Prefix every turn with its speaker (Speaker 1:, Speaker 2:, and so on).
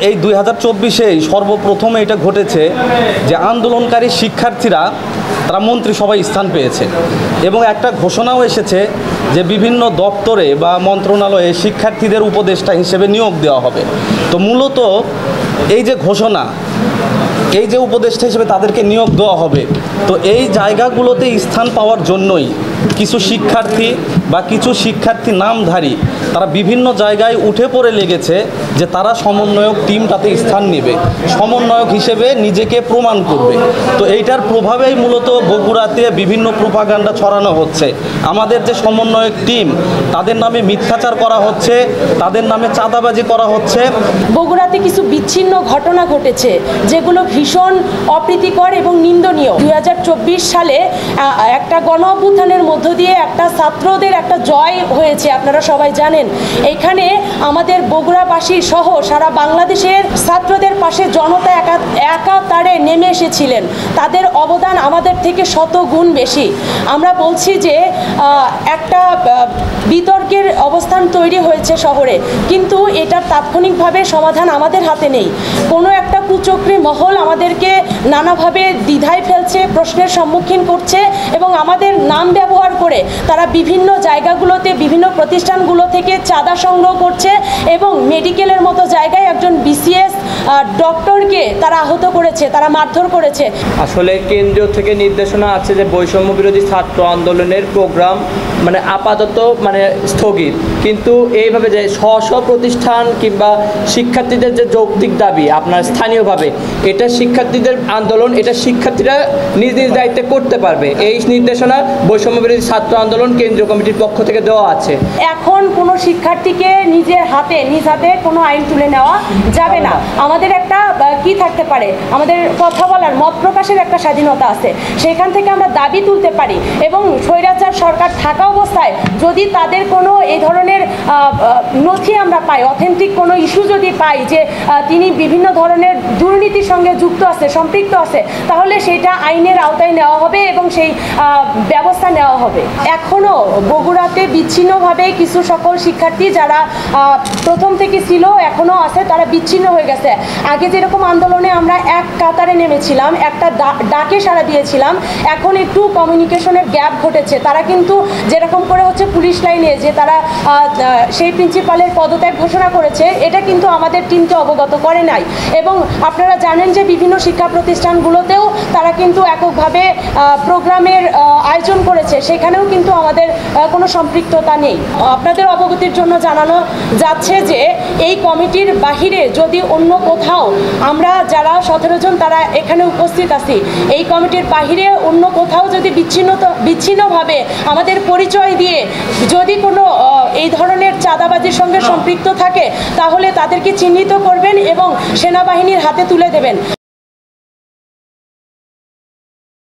Speaker 1: এই 2024-এ সর্বপ্রথম এটা ঘটেছে যে আন্দোলনকারী শিক্ষার্থীরা তারা মন্ত্রিসভায় স্থান পেয়েছে এবং একটা ঘোষণাও এসেছে যে বিভিন্ন দপ্তরে বা মন্ত্রণালয়ে শিক্ষার্থীদের উপদেষ্টা হিসেবে নিয়োগ দেওয়া হবে। তো মূলত এই যে ঘোষণা, এই যে উপদেষ্টা হিসেবে তাদেরকে নিয়োগ দেওয়া হবে, তো এই জায়গাগুলোতে স্থান পাওয়ার জন্যই কিছু শিক্ষার্থী বা কিছু শিক্ষার্থী নামধারী তারা বিভিন্ন জায়গায় উঠে পড়ে লেগেছে যে তারা সমন্বয়ক টিমটাতে স্থান নেবে, সমন্বয়ক হিসেবে নিজেকে প্রমাণ করবে। তো এইটার প্রভাবেই মূলত বগুড়াতে বিভিন্ন প্রোপাগান্ডা ছড়ানো হচ্ছে। আমাদের যে সমন্বয়ক টিম, তাদের নামে মিথ্যাচার করা হচ্ছে, তাদের নামে চাঁদাবাজি করা হচ্ছে।
Speaker 2: বগুড়াতে কিছু বিচ্ছিন্ন ঘটনা ঘটেছে যেগুলো ভীষণ অপ্রীতিকর এবং নিন্দনীয়। 2024 সালে একটা গণ অভ্যুত্থানের মধ্য দিয়ে একটা ছাত্রদের একটা জয় হয়েছে, আপনারা সবাই জানেন। এখানে আমাদের বগুড়াবাসী সহ সারা বাংলাদেশের ছাত্রদের পাশে জনতা একাতারে নেমে এসেছিলেন। তাদের অবদান আমাদের থেকে শত গুণ বেশি। আমরা বলছি যে একটা বিতর্কের অবস্থান তৈরি হয়েছে শহরে, কিন্তু এটার তাৎক্ষণিকভাবে সমাধান আমাদের হাতে নেই। কোনো একটা কুচক্রী মহল আমাদেরকে নানাভাবে দ্বিধায় ফেলছে, প্রশ্নের সম্মুখীন করছে এবং আমাদের নাম ব্যবহার করে তারা বিভিন্ন জায়গাগুলোতে, বিভিন্ন প্রতিষ্ঠানগুলো থেকে চাঁদা সংগ্রহ করছে এবং মেডিকেলের মতো জায়গায় একজন বিসিএস ডক্টরকে তারা আহত করেছে, তারা মারধর করেছে।
Speaker 3: আসলে কেন্দ্রীয় থেকে নির্দেশনা আছে যে বৈষম্য বিরোধী ছাত্র আন্দোলনের প্রোগ্রাম আপাতত স্থগিত, কিন্তু এইভাবে যে স্ব প্রতিষ্ঠান কিংবা শিক্ষার্থীদের যে যৌক্তিক দাবি আপনার স্থানীয়ভাবে, এটা শিক্ষার্থীদের আন্দোলন, এটা শিক্ষার্থীরা নিজ নিজ দায়িত্বে করতে পারবে। এই নির্দেশনা বৈষম্য বিরোধী ছাত্র আন্দোলন কেন্দ্রীয় কমিটির পক্ষ থেকে দেওয়া আছে।
Speaker 2: এখন কোনো শিক্ষার্থীকে নিজ হাতে কোনো আইন তুলে নেওয়া যাবে না। আমাদের একটা কি থাকতে পারে, আমাদের কথা বলার, মত প্রকাশের একটা স্বাধীনতা আছে, সেখান থেকে আমরা দাবি তুলতে পারি। এবং স্বৈরাচার সরকার থাকা অবস্থায় যদি তাদের কোনো এই ধরনের নথি আমরা পাই, অথেন্টিক কোনো ইস্যু যদি পাই যে তিনি বিভিন্ন ধরনের দুর্নীতির সঙ্গে যুক্ত আছে, সম্পৃক্ত আছে, তাহলে সেটা আইনের আওতায় নেওয়া হবে এবং সেই ব্যবস্থা নেওয়া হবে। এখনও বগুড়াতে বিচ্ছিন্নভাবে কিছু সকল শিক্ষার্থী যারা প্রথম থেকে ছিল, এখনও আছে, তারা বিচ্ছিন্ন হয়ে গেছে। আগে যেরকম আন্দোলনে আমরা এক কাতারে নেমেছিলাম, একটা ডাকে সাড়া দিয়েছিলাম, এখন একটু কমিউনিকেশনের গ্যাপ ঘটেছে। তারা কিন্তু যেরকম করে হচ্ছে পুলিশ লাইনে যে তারা সেই প্রিন্সিপালের পদত্যাগ ঘোষণা করেছে, এটা কিন্তু আমাদের টিমকে অবগত করে নাই। এবং আপনারা জানেন যে বিভিন্ন শিক্ষা প্রতিষ্ঠানগুলোতেও তারা কিন্তু এককভাবে প্রোগ্রামের আয়োজন করেছে, সেখানেও কিন্তু আমাদের কোনো সম্পৃক্ততা নেই। আপনাদের অবগতির জন্য জানানো যাচ্ছে যে এই কমিটির বাহিরে যদি অন্য কোথাও আমরা যারা 17 জন তারা এখানে উপস্থিত আছি, এই কমিটির বাহিরে অন্য কোথাও যদি বিচ্ছিন্নভাবে আমাদের পরিচয় দিয়ে যদি কোনো এই ধরনের চাঁদাবাজির সঙ্গে সম্পৃক্ত থাকে, তাহলে তাদেরকে চিহ্নিত করবেন এবং সেনাবাহিনীর হাতে তুলে দেবেন।